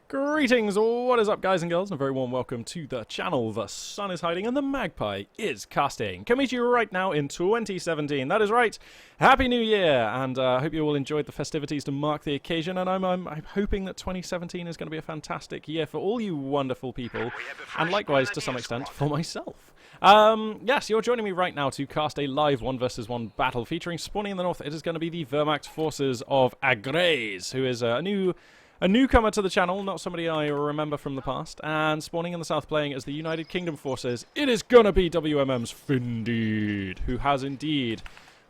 Greetings, what is up guys and girls, and a very warm welcome to the channel. The sun is hiding and the magpie is casting. Coming to you right now in 2017, that is right. Happy New Year, and I hope you all enjoyed the festivities to mark the occasion, and I'm hoping that 2017 is going to be a fantastic year for all you wonderful people, and likewise to some extent for myself. Yes, you're joining me right now to cast a live 1 vs 1 battle featuring spawning in the north. It is going to be the Wehrmacht forces of AGREYS, who is a newcomer to the channel, not somebody I remember from the past, and spawning in the south playing as the United Kingdom forces, it is gonna be WMM's Finndeed, who has indeed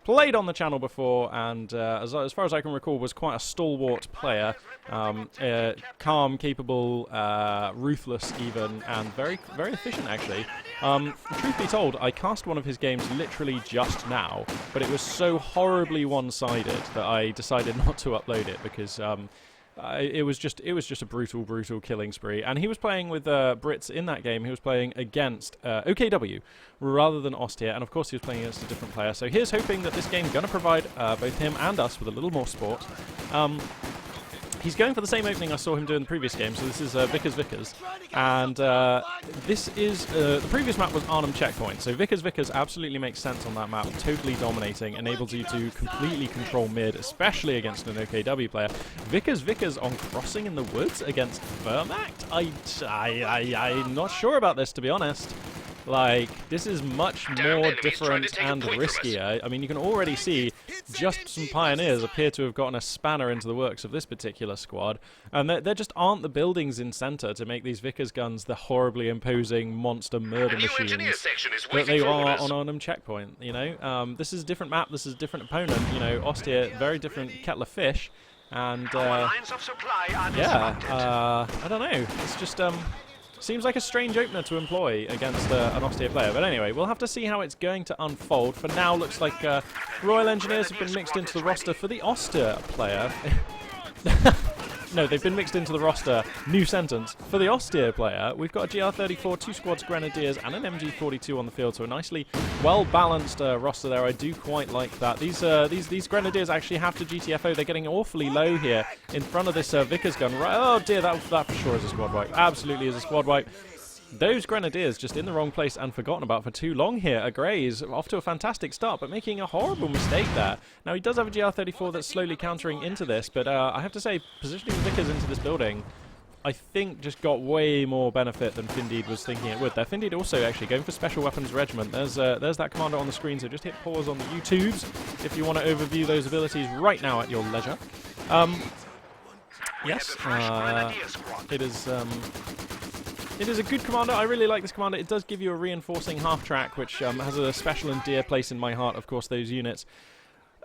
played on the channel before, and as far as I can recall, was quite a stalwart player, calm, capable, ruthless even, and very, very efficient actually. Truth be told, I cast one of his games literally just now, but it was so horribly one-sided that I decided not to upload it because it was just a brutal killing spree, and he was playing with Brits in that game. He was playing against OKW rather than Ostia, and of course he was playing against a different player. So here's hoping that this game's going to provide both him and us with a little more sport. He's going for the same opening I saw him do in the previous game, so this is Vickers, and this is, the previous map was Arnhem Checkpoint, so Vickers absolutely makes sense on that map, totally dominating, enables you to completely control mid, especially against an OKW player. Vickers on Crossing in the Woods against Wehrmacht? I'm not sure about this, to be honest. Like, this is much more different and riskier. I mean, you can already see just some pioneers appear to have gotten a spanner into the works of this particular squad, and there just aren't the buildings in center to make these Vickers guns the horribly imposing monster murder machines that they are on Arnhem Checkpoint, you know? This is a different map, this is a different opponent, you know, Ostia, very different kettle of fish, and, yeah, I don't know, it's just, seems like a strange opener to employ against an Ostia player. But anyway, we'll have to see how it's going to unfold. For now, looks like Royal Engineers have been mixed into the roster for the Ostia player. No, they've been mixed into the roster, new sentence, for the Ostia player. We've got a GR34, 2 squads Grenadiers, and an MG42 on the field, so a nicely well-balanced roster there. I do quite like that. These Grenadiers actually have to GTFO. They're getting awfully low here in front of this Vickers gun. Right, oh dear, that for sure is a squad wipe. Absolutely is a squad wipe. Those Grenadiers just in the wrong place and forgotten about for too long here. AGREYS off to a fantastic start, but making a horrible mistake there. Now, he does have a GR34 that's slowly countering into this, but I have to say, positioning Vickers into this building, I think just got way more benefit than Finndeed was thinking it would there. Finndeed also actually going for Special Weapons Regiment. There's that commander on the screen, so just hit pause on the YouTubes if you want to overview those abilities right now at your leisure. Yes, it is a good commander. I really like this commander. It does give you a reinforcing half-track, which has a special and dear place in my heart, of course, those units.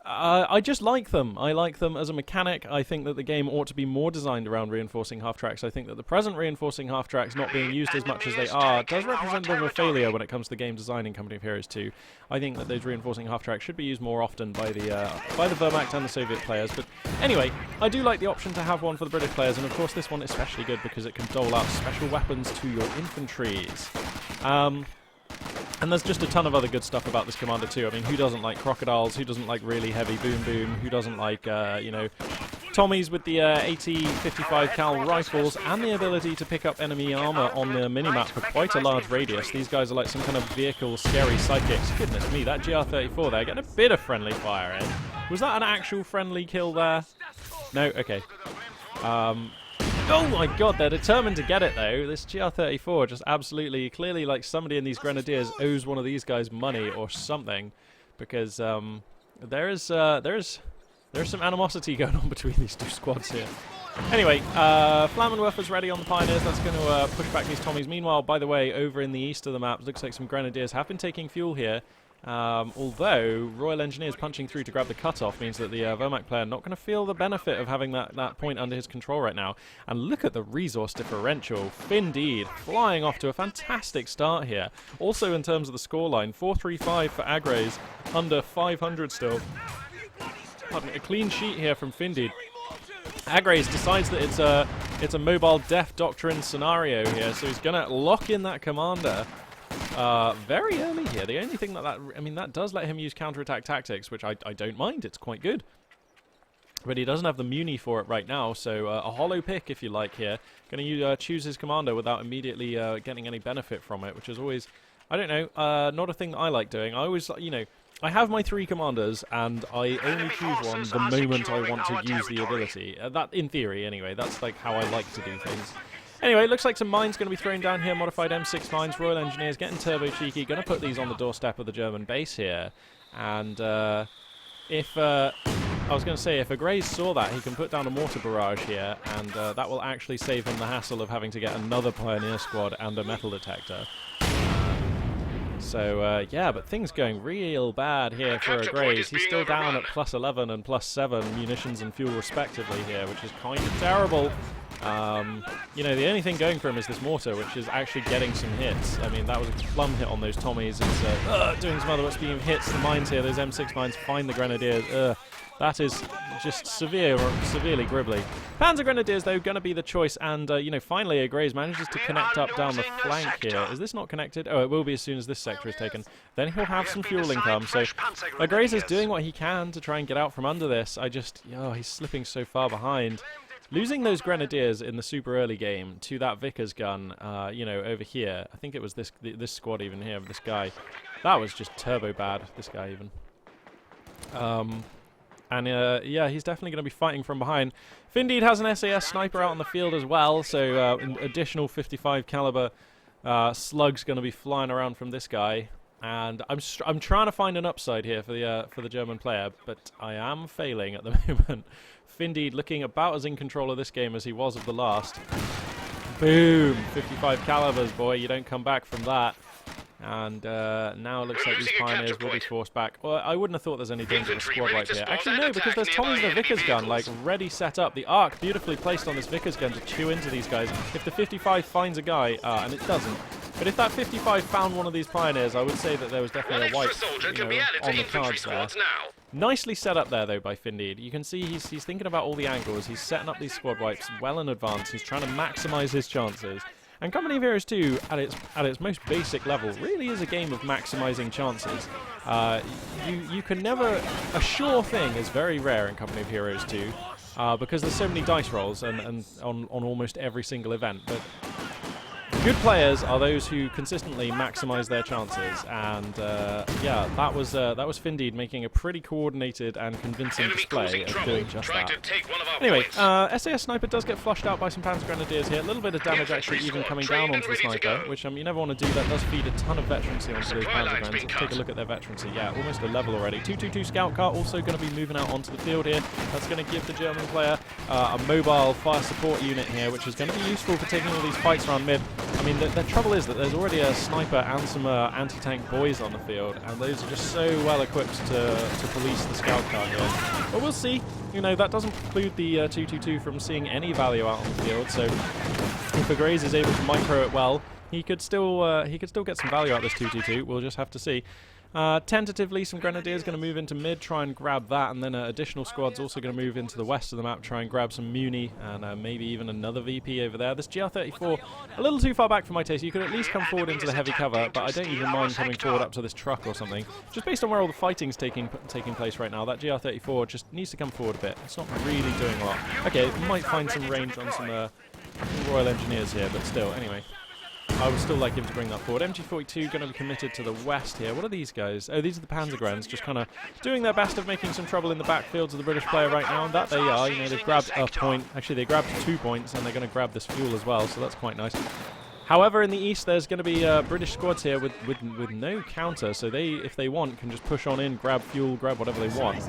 I just like them. I like them as a mechanic. I think that the game ought to be more designed around reinforcing half-tracks. I think that the present reinforcing half-tracks not being used as much as they are does represent a bit of a failure when it comes to the game design in Company of Heroes 2. I think that those reinforcing half-tracks should be used more often by the Wehrmacht and the Soviet players. But anyway, I do like the option to have one for the British players, and of course this one is especially good because it can dole out special weapons to your infantries. And there's just a ton of other good stuff about this commander too. I mean, who doesn't like crocodiles? Who doesn't like really heavy boom? Who doesn't like, you know, Tommies with the 80-55 cal rifles and the ability to pick up enemy armor on the minimap for quite a large radius? These guys are like some kind of vehicle scary psychics. Goodness me, that GR34 there getting a bit of friendly fire in. Was that an actual friendly kill there? No? Okay. Oh my god, they're determined to get it though. This GR34 just absolutely, clearly like somebody in these Grenadiers owes one of these guys money or something, because there's some animosity going on between these two squads here. Anyway, Flammenwerfer's ready on the Pioneers. That's going to push back these Tommies. Meanwhile, by the way, over in the east of the map, looks like some Grenadiers have been taking fuel here. Although Royal Engineers punching through to grab the cutoff means that the Wehrmacht player not going to feel the benefit of having that point under his control right now. And look at the resource differential. Finndeed flying off to a fantastic start here. Also in terms of the scoreline, 435 for AGREYS, under 500 still. Pardon me, a clean sheet here from Finndeed. AGREYS decides that it's a mobile death doctrine scenario here, so he's going to lock in that commander. Very early here. The only thing that does let him use counterattack tactics, which I don't mind. It's quite good. But he doesn't have the muni for it right now, so a hollow pick, if you like, here. Going to choose his commander without immediately getting any benefit from it, which is always, I don't know, not a thing that I like doing. I always, you know, I have my 3 commanders, and I only choose one the moment I want to use the ability. That, in theory, anyway. That's like how I like to do things. Anyway, looks like some mines going to be thrown down here. Modified M6 mines, Royal Engineers getting turbo cheeky. Going to put these on the doorstep of the German base here. And if... I was going to say, if AGREYS saw that, he can put down a mortar barrage here, and that will actually save him the hassle of having to get another Pioneer squad and a metal detector. So, yeah, but things going real bad here for AGREYS. He's still down at +11 and +7 munitions and fuel respectively here, which is kind of terrible. You know, the only thing going for him is this mortar, which is actually getting some hits. I mean, that was a plum hit on those Tommies. It's doing some other speaking of hits. The mines here, those M6 mines, find the Grenadiers. That is just severely gribbly. Panzer Grenadiers, though, going to be the choice. And, you know, finally, AGREYS manages to connect up down the flank here. Is this not connected? Oh, it will be as soon as this sector is taken. Then he'll have some fuel income. So AGREYS is doing what he can to try and get out from under this. He's slipping so far behind. Losing those Grenadiers in the super early game to that Vickers gun, you know, over here. I think it was this squad even here, this guy. That was just turbo bad, this guy even. And yeah, he's definitely going to be fighting from behind. Finndeed has an SAS sniper out on the field as well, so an additional 55 caliber slugs going to be flying around from this guy. And I'm trying to find an upside here for the German player, but I am failing at the moment. Finndeed looking about as in control of this game as he was of the last. Boom! 55 calibers, boy. You don't come back from that. And now it looks like these Pioneers will be forced back. Well, I wouldn't have thought there's any danger of a squad right here. Actually, no, because there's Tommy's the Vickers gun, like, ready set up. The arc beautifully placed on this Vickers gun to chew into these guys. If the 55 finds a guy, and it doesn't, but if that 55 found one of these Pioneers, I would say that there was definitely a wipe, you know, on the cards there. Nicely set up there, though, by Finndeed. You can see he's thinking about all the angles. He's setting up these squad wipes well in advance. He's trying to maximize his chances. And Company of Heroes 2, at its most basic level, really is a game of maximizing chances. You can never... A sure thing is very rare in Company of Heroes 2, because there's so many dice rolls and on almost every single event. But good players are those who consistently maximize their chances, and yeah, that was Finndeed making a pretty coordinated and convincing display of doing just that. Anyway, SAS Sniper does get flushed out by some Panzer Grenadiers here. A little bit of damage actually even coming down onto the Sniper, which you never want to do. That does feed a ton of veterancy onto those Panzer Grens. Let's take a look at their veterancy. Yeah, almost a level already. 222 Scout Car also going to be moving out onto the field here. That's going to give the German player a mobile fire support unit here, which is going to be useful for taking all these fights around mid. I mean, the trouble is that there's already a sniper and some anti-tank boys on the field, and those are just so well equipped to police the scout car here. But we'll see. You know, that doesn't preclude the 222 from seeing any value out on the field, so if AGREYS is able to micro it well, he could still get some value out of this 222. We'll just have to see. Tentatively, some Grenadiers going to move into mid, try and grab that, and then additional squads also going to move into the west of the map, try and grab some Muni, and maybe even another VP over there. This GR34, a little too far back for my taste. You could at least come forward into the heavy cover, but I don't even mind coming forward up to this truck or something. Just based on where all the fighting's taking place right now, that GR34 just needs to come forward a bit. It's not really doing a lot. Okay, it might find some range on some Royal Engineers here, but still, anyway. I would still like him to bring that forward. MG42 going to be committed to the west here. What are these guys? Oh, these are the Panzer Grens, just kind of doing their best of making some trouble in the backfields of the British player right now, and that they are. You know, they've grabbed a point. Actually, they grabbed 2 points, and they're going to grab this fuel as well, so that's quite nice. However, in the east, there's going to be British squads here with no counter, so they, if they want, can just push on in, grab fuel, grab whatever they want.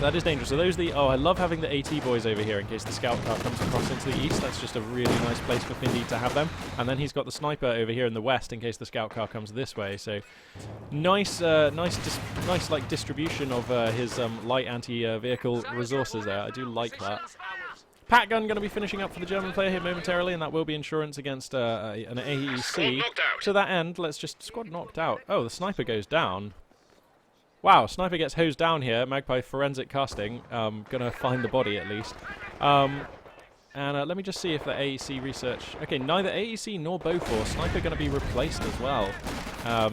That is dangerous. So those are the... Oh, I love having the AT boys over here in case the scout car comes across into the east. That's just a really nice place for Finndeed to have them. And then he's got the sniper over here in the west in case the scout car comes this way. So nice like distribution of his light anti-vehicle resources there. I do like that. Pat gun going to be finishing up for the German player here momentarily, and that will be insurance against an AEC. To that end, let's just... Squad knocked out. Oh, the sniper goes down. Wow, sniper gets hosed down here. Magpie forensic casting. Gonna find the body at least. And let me just see if the AEC research... Okay, neither AEC nor Bofors. Sniper gonna be replaced as well.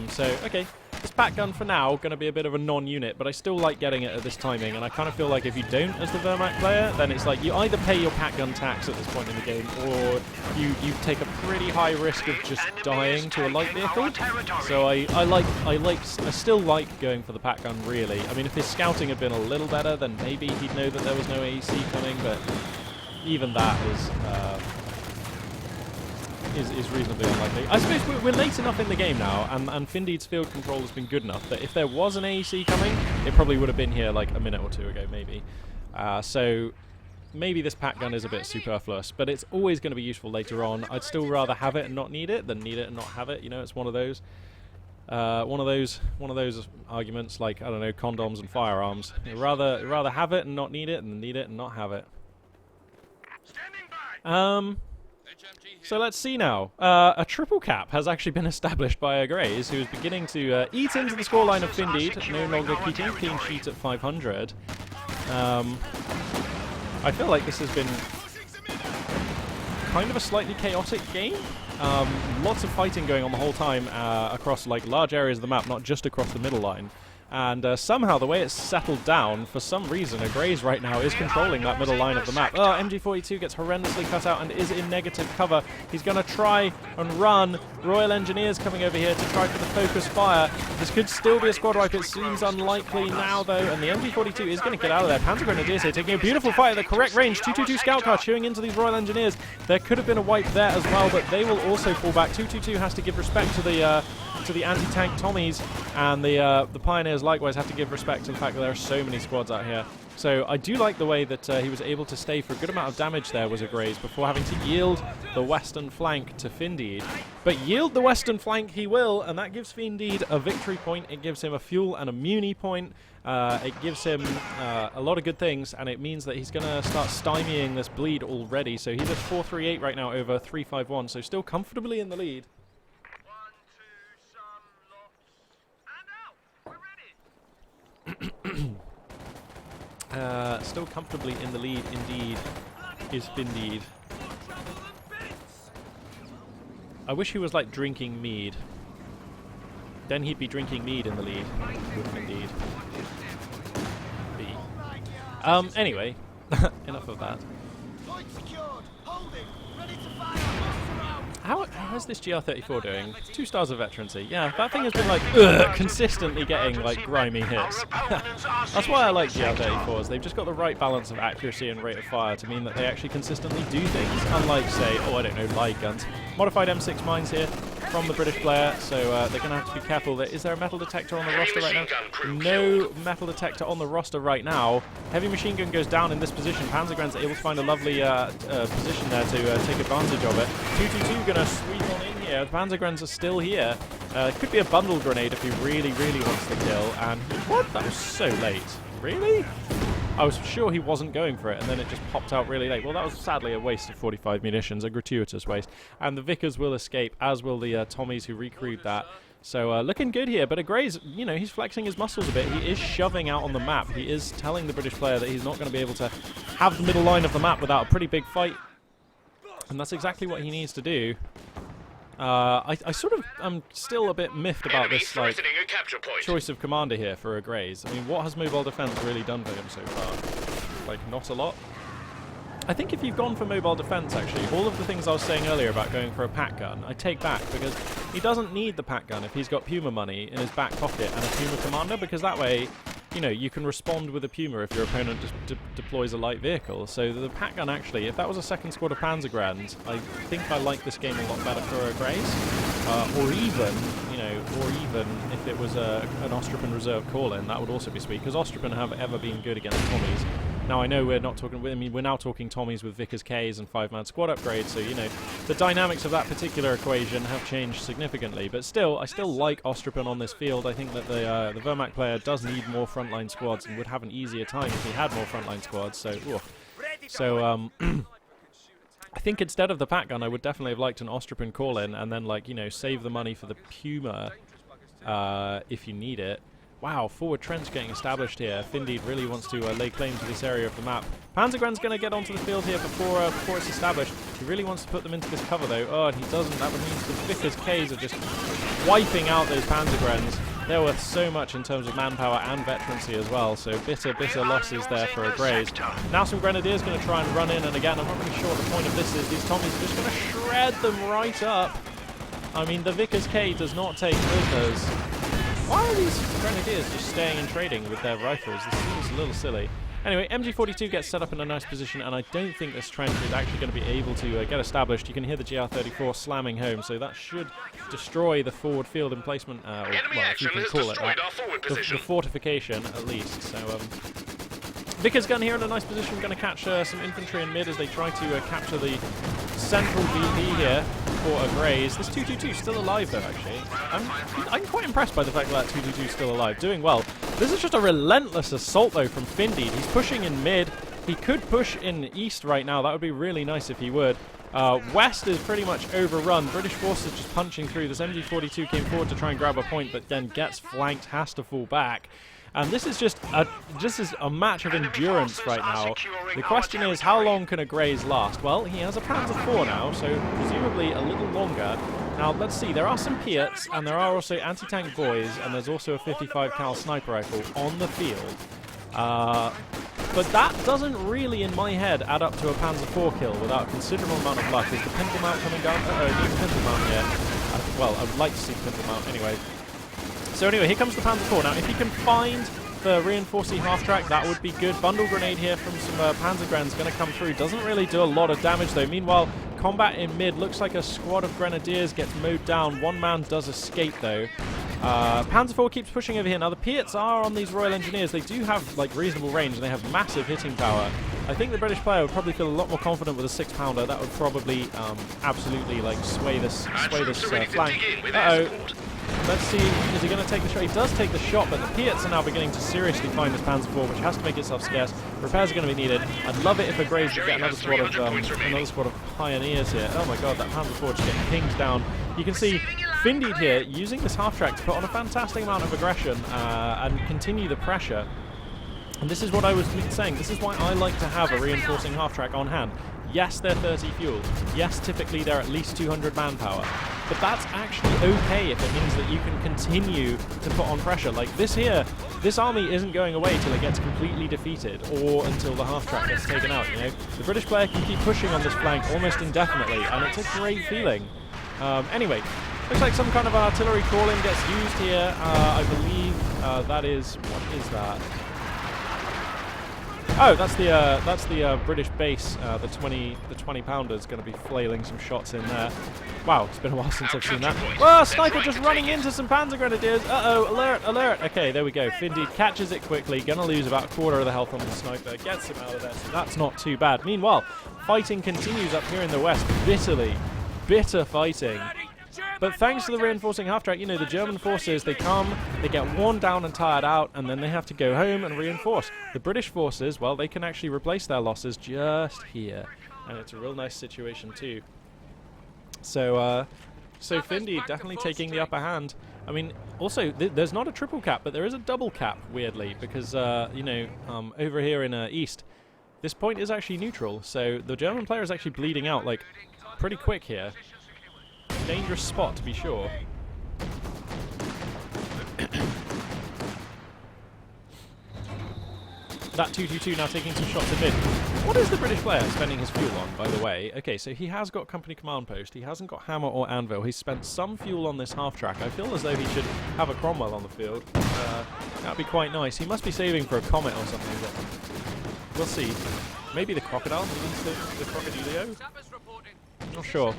So, okay. This pack gun for now going to be a bit of a non-unit, but I still like getting it at this timing, and I kind of feel like if you don't as the Wehrmacht player, then it's like you either pay your pack gun tax at this point in the game, or you take a pretty high risk of just dying to a light vehicle. So I still like going for the pack gun, really. I mean, if his scouting had been a little better, then maybe he'd know that there was no AEC coming, but even that is reasonably unlikely. I suppose we're late enough in the game now, and Finndeed's field control has been good enough that if there was an AEC coming, it probably would have been here like a minute or two ago, maybe. So maybe this pack gun is a bit superfluous, but it's always going to be useful later on. I'd still rather have it and not need it than need it and not have it. You know, it's one of those arguments like, I don't know, condoms and firearms. You'd rather have it and not need it than need it and not have it. So let's see now. A triple cap has actually been established by AGREYS, who is beginning to eat into the scoreline of Finndeed, no longer keeping clean sheet at 500. I feel like this has been kind of a slightly chaotic game. Lots of fighting going on the whole time across like large areas of the map, not just across the middle line. And somehow, the way it's settled down, for some reason, AGREYS right now is controlling that middle line of the map. Oh, MG42 gets horrendously cut out and is in negative cover. He's going to try and run. Royal Engineers coming over here to try for the focus fire. This could still be a squad wipe. It seems unlikely now, though, and the MG42 is going to get out of there. Panzer Grenadiers here taking a beautiful fight at the correct range. 222 scout car chewing into these Royal Engineers. There could have been a wipe there as well, but they will also fall back. 222 has to give respect to the anti-tank Tommies, and the Pioneers likewise have to give respect to the fact that there are so many squads out here. So I do like the way that he was able to stay for a good amount of damage there, was AGREYS, before having to yield the western flank to Finndeed. But yield the western flank he will, and that gives Finndeed a victory point. It gives him a fuel and a muni point. It gives him a lot of good things, and it means that he's going to start stymieing this bleed already. So he's at 438 right now over 351, so still comfortably in the lead. Still comfortably in the lead, indeed, is Finndeed. I wish he was like drinking mead. Then he'd be drinking mead in the lead with Finndeed. Anyway, enough of that. How is this GR34 doing? 2 stars of veterancy. Yeah, that thing has been like consistently getting like grimy hits. That's why I like GR34s. They've just got the right balance of accuracy and rate of fire to mean that they actually consistently do things. Unlike, say, oh, I don't know, light guns. Modified M6 mines here from the British player, so they're going to have to be careful. Is there a metal detector on the roster right now? No metal detector on the roster right now. Heavy machine gun goes down in this position. Panzergren's able to find a lovely position there to take advantage of it. 222 going to sweep on in here. The Panzergrens are still here. Could be a bundle grenade if he really, really wants to kill. And what? That was so late. Really? I was sure he wasn't going for it, and then it just popped out really late. Well, that was sadly a waste of 45 munitions, a gratuitous waste. And the Vickers will escape, as will the Tommies who recrewed that. So looking good here, but AGREYS, you know, he's flexing his muscles a bit. He is shoving out on the map. He is telling the British player that he's not going to be able to have the middle line of the map without a pretty big fight. And that's exactly what he needs to do. I'm still a bit miffed about this like choice of commander here for AGREYS. I mean, what has mobile defense really done for him so far? Like, not a lot. I think if you've gone for mobile defense, actually, all of the things I was saying earlier about going for a pack gun, I take back, because he doesn't need the pack gun if he's got Puma money in his back pocket and a Puma commander, because that way, you know, you can respond with a Puma if your opponent just deploys a light vehicle. So the pack gun, actually, if that was a second squad of Panzergrens, I think I like this game a lot better for AGREYS. Or even if it was an Ostripan reserve call-in, that would also be sweet, because Ostripan have ever been good against Tommies. Now, I know we're not talking, I mean, we're now talking Tommies with Vickers Ks and 5-man squad upgrades, so, you know, the dynamics of that particular equation have changed significantly. But still, I still like Ostripan on this field. I think that the Wehrmacht player does need more frontline squads and would have an easier time if he had more frontline squads, so, I think instead of the pack gun, I would definitely have liked an Ostripan call-in and then, like, you know, save the money for the Puma if you need it. Wow, forward trench getting established here. Finndeed really wants to lay claim to this area of the map. Panzergren's going to get onto the field here before it's established. He really wants to put them into this cover, though. Oh, and he doesn't. That means the Vickers Ks are just wiping out those Panzergrens. They're worth so much in terms of manpower and veterancy as well, so bitter losses there for AGREYS. Now some Grenadiers going to try and run in, and again, I'm not really sure what the point of this is. These Tommies are just going to shred them right up. I mean, the Vickers K does not take prisoners. Why are these Grenadiers just staying and trading with their rifles? This seems a little silly. Anyway, MG42 gets set up in a nice position, and I don't think this trench is actually going to be able to get established. You can hear the GR34 slamming home, so that should destroy the forward field emplacement, or, well, if you can call it that, the fortification at least. So, Vickers gun here in a nice position, going to catch some infantry in mid as they try to capture the central VP here for AGREYS. This 222 still alive though, actually. I'm quite impressed by the fact that 222 is still alive, doing well. This is just a relentless assault though from Finndeed. He's pushing in mid. He could push in east right now. That would be really nice if he would. West is pretty much overrun. British forces just punching through. This MG42 came forward to try and grab a point, but then gets flanked, has to fall back. And this is just a match of endurance right now. The question is, how long can AGREYS last? Well, he has a Panzer IV now, so presumably a little longer. Now, let's see. There are some Piats, and there are also anti-tank boys, and there's also a 55 cal sniper rifle on the field. But that doesn't really, in my head, add up to a Panzer IV kill without a considerable amount of luck. Is the pintle mount coming down? Uh-oh, need the pintle mount here. Well, I would like to see the pintle mount anyway. So anyway, here comes the Panzer IV. Now, if he can find the reinforcing half-track, that would be good. Bundle grenade here from some Panzergrens going to come through. Doesn't really do a lot of damage, though. Meanwhile, combat in mid looks like a squad of Grenadiers gets mowed down. One man does escape, though. Panzer IV keeps pushing over here. Now, the Piats are on these Royal Engineers. They do have, like, reasonable range, and they have massive hitting power. I think the British player would probably feel a lot more confident with a 6-pounder. That would probably absolutely, like, sway this flank. Uh-oh. Let's see, is he going to take the shot? He does take the shot, but the Piats are now beginning to seriously find this Panzer IV, which has to make itself scarce. Repairs are going to be needed. I'd love it if AGREYS would get another squad of pioneers here. Oh my god, that Panzer IV just getting pinged down. You can see Finndeed here using this half-track to put on a fantastic amount of aggression and continue the pressure. And this is what I was saying. This is why I like to have a reinforcing half-track on hand. Yes, they're 30 fuel. Yes, typically they're at least 200 manpower. But that's actually okay if it means that you can continue to put on pressure. Like this here, this army isn't going away till it gets completely defeated or until the half-track gets taken out, you know. The British player can keep pushing on this flank almost indefinitely, and it's a great feeling. Anyway, looks like some kind of artillery calling gets used here. I believe that is... What is that? Oh, that's the British base. The 20-pounder is going to be flailing some shots in there. Wow, it's been a while since I've seen that. Well, sniper just running into some Panzer Grenadiers. Uh-oh, alert, alert. Okay, there we go. Finndeed catches it quickly. Going to lose about a quarter of the health on the sniper. Gets him out of there, so that's not too bad. Meanwhile, fighting continues up here in the west. Bitter fighting. But thanks to the reinforcing half-track, you know, the German forces, they come, they get worn down and tired out, and then they have to go home and reinforce. The British forces, well, they can actually replace their losses just here. And it's a real nice situation too. So Finndeed definitely taking the upper hand. I mean, also, there's not a triple cap, but there is a double cap, weirdly, because, you know, over here in east, this point is actually neutral. So the German player is actually bleeding out, like, pretty quick here. Dangerous spot, to be sure. That 222 now taking some shots at mid. What is the British player spending his fuel on, by the way? Okay, so he has got company command post. He hasn't got hammer or anvil. He's spent some fuel on this half-track. I feel as though he should have a Cromwell on the field. That'd be quite nice. He must be saving for a comet or something, but we'll see. Maybe the crocodile? The crocodilio? Not sure.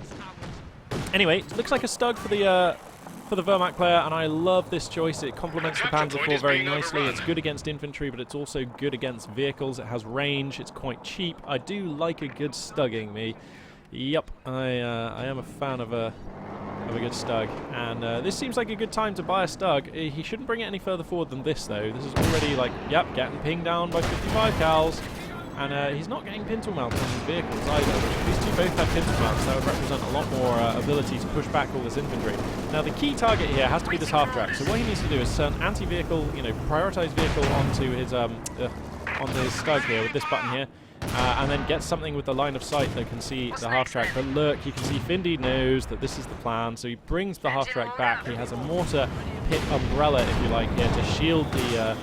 Anyway, it looks like a Stug for the Wehrmacht player, and I love this choice. It complements the Panzer IV very nicely. It's good against infantry, but it's also good against vehicles. It has range. It's quite cheap. I do like a good Stugging, me. Yep, I am a fan of a good Stug, and this seems like a good time to buy a Stug. He shouldn't bring it any further forward than this, though. This is already like, yep, getting pinged down by 55 cals. And he's not getting pintle mounts on his vehicles either, which if these two both have pintle mounts, that would represent a lot more ability to push back all this infantry. Now, the key target here has to be this half-track. So what he needs to do is turn anti-vehicle, you know, prioritize vehicle onto his on the Stug here with this button here. And then get something with the line of sight that can see the half-track. But look, you can see Finndeed knows that this is the plan, so he brings the half-track back. He has a mortar pit umbrella, if you like, here to shield the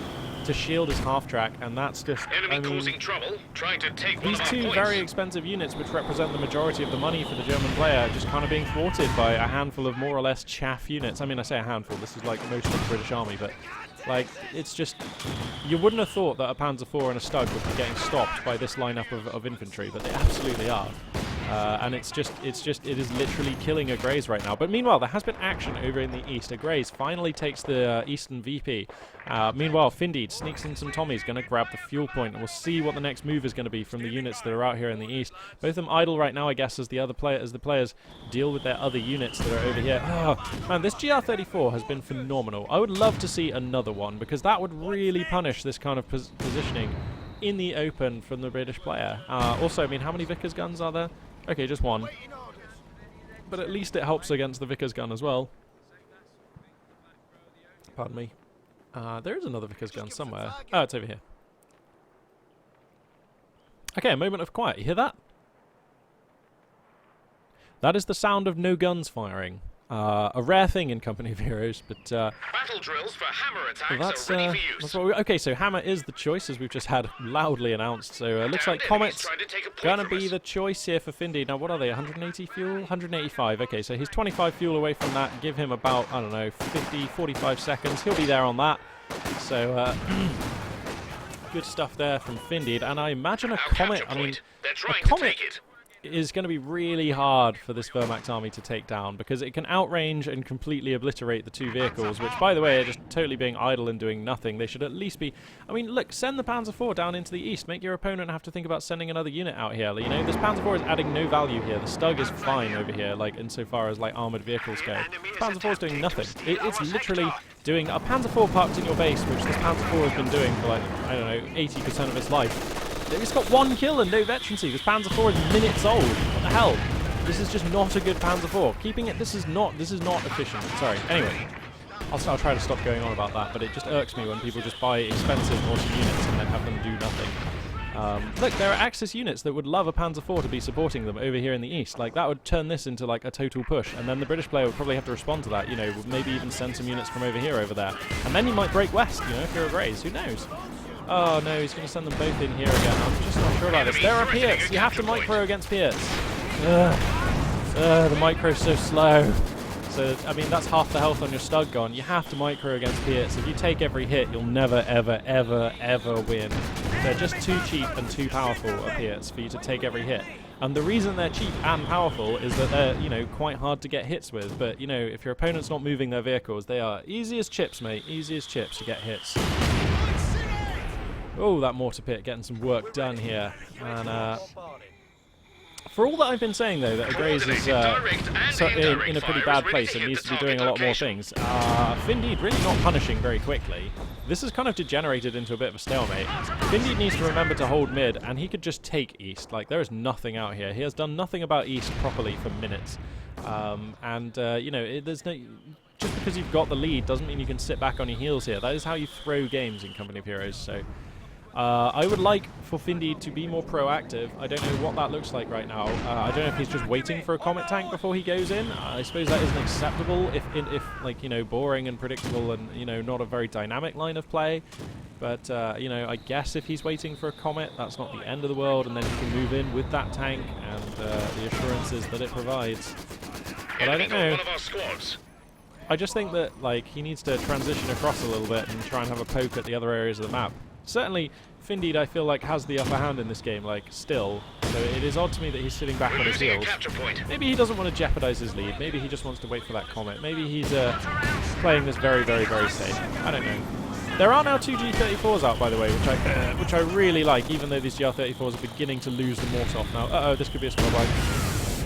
his half-track, and that's just, I mean, causing trouble, trying to take these two very expensive units, which represent the majority of the money for the German player, just kind of being thwarted by a handful of more or less chaff units. I mean, I say a handful, this is like most of the British army, but like, it's just, you wouldn't have thought that a Panzer IV and a Stug would be getting stopped by this lineup of infantry, but they absolutely are. And it is literally killing AGREYS right now. But meanwhile, there has been action over in the east. AGREYS finally takes the eastern VP. Meanwhile, Finndeed sneaks in some Tommies, going to grab the fuel point, and we'll see what the next move is going to be from the units that are out here in the east. Both of them idle right now, I guess, as the players deal with their other units that are over here. Oh, man, this GR34 has been phenomenal. I would love to see another one, because that would really punish this kind of positioning in the open from the British player. Also, I mean, how many Vickers guns are there? Okay, just one. But at least it helps against the Vickers gun as well. Pardon me. There is another Vickers gun somewhere. Oh, it's over here. Okay, a moment of quiet. You hear that? That is the sound of no guns firing. A rare thing in Company of Heroes, but battle drills for hammer attacks are ready for use. That's what okay, so hammer is the choice, as we've just had loudly announced. So looks like Comet's gonna be the choice here for Finndeed. Now, what are they? 180 fuel? 185. Okay, so he's 25 fuel away from that. Give him about, I don't know, 50, 45 seconds. He'll be there on that. So good stuff there from Finndeed. And I imagine a Comet. I mean, a Comet is going to be really hard for this Wehrmacht army to take down, because it can outrange and completely obliterate the two vehicles, which, by the way, are just totally being idle and doing nothing. They should at least be... I mean, look, send the Panzer IV down into the east. Make your opponent have to think about sending another unit out here. You know, this Panzer IV is adding no value here. The Stug is fine over here, like, insofar as, like, armoured vehicles go. This Panzer IV is doing nothing. It's literally doing a Panzer IV parked in your base, which this Panzer IV has been doing for, like, I don't know, 80% of its life. It's got one kill and no veterancy. This Panzer IV is minutes old. What the hell? This is just not a good Panzer IV. Keeping it, this is not efficient. Sorry. Anyway, I'll try to stop going on about that, but it just irks me when people just buy expensive mortar units and then have them do nothing. Look, there are Axis units that would love a Panzer IV to be supporting them over here in the east. Like, that would turn this into, like, a total push, and then the British player would probably have to respond to that, you know, maybe even send some units from over here over there. And then you might break west, you know, if you're AGREYS. Who knows? Oh no, he's going to send them both in here again. I'm just not sure about this. There are Piats. You have to micro against Piats. The micro's so slow. So, I mean, that's half the health on your Stug gone. You have to micro against Piats. If you take every hit, you'll never, ever, ever, ever win. They're just too cheap and too powerful, Piats, for you to take every hit. And the reason they're cheap and powerful is that they're, you know, quite hard to get hits with. But, you know, if your opponent's not moving their vehicles, they are easy as chips, mate. Easy as chips to get hits. Oh, that mortar pit getting some work done here. And for all that I've been saying, though, that AGREYS is in a pretty bad place and needs to be doing a lot more things, Finndeed really not punishing very quickly. This has kind of degenerated into a bit of a stalemate. Finndeed needs to remember to hold mid, and he could just take east. Like, there is nothing out here. He has done nothing about east properly for minutes. You know, there's no... Just because you've got the lead doesn't mean you can sit back on your heels here. That is how you throw games in Company of Heroes, so... I would like for Finndeed to be more proactive. I don't know what that looks like right now. I don't know if he's just waiting for a Comet tank before he goes in. I suppose that isn't acceptable if like, you know, boring and predictable and, you know, not a very dynamic line of play. But, you know, I guess if he's waiting for a Comet, that's not the end of the world, and then he can move in with that tank and the assurances that it provides. But I don't know. I just think that, like, he needs to transition across a little bit and try and have a poke at the other areas of the map. Certainly, Finndeed, I feel like, has the upper hand in this game, like, still. So it is odd to me that he's sitting back on his heels. Maybe he doesn't want to jeopardize his lead. Maybe he just wants to wait for that Comet. Maybe he's playing this very, very, very safe. I don't know. There are now two G34s out, by the way, which I really like, even though these GR34s are beginning to lose the mortar off now. Uh-oh, this could be a squad wipe.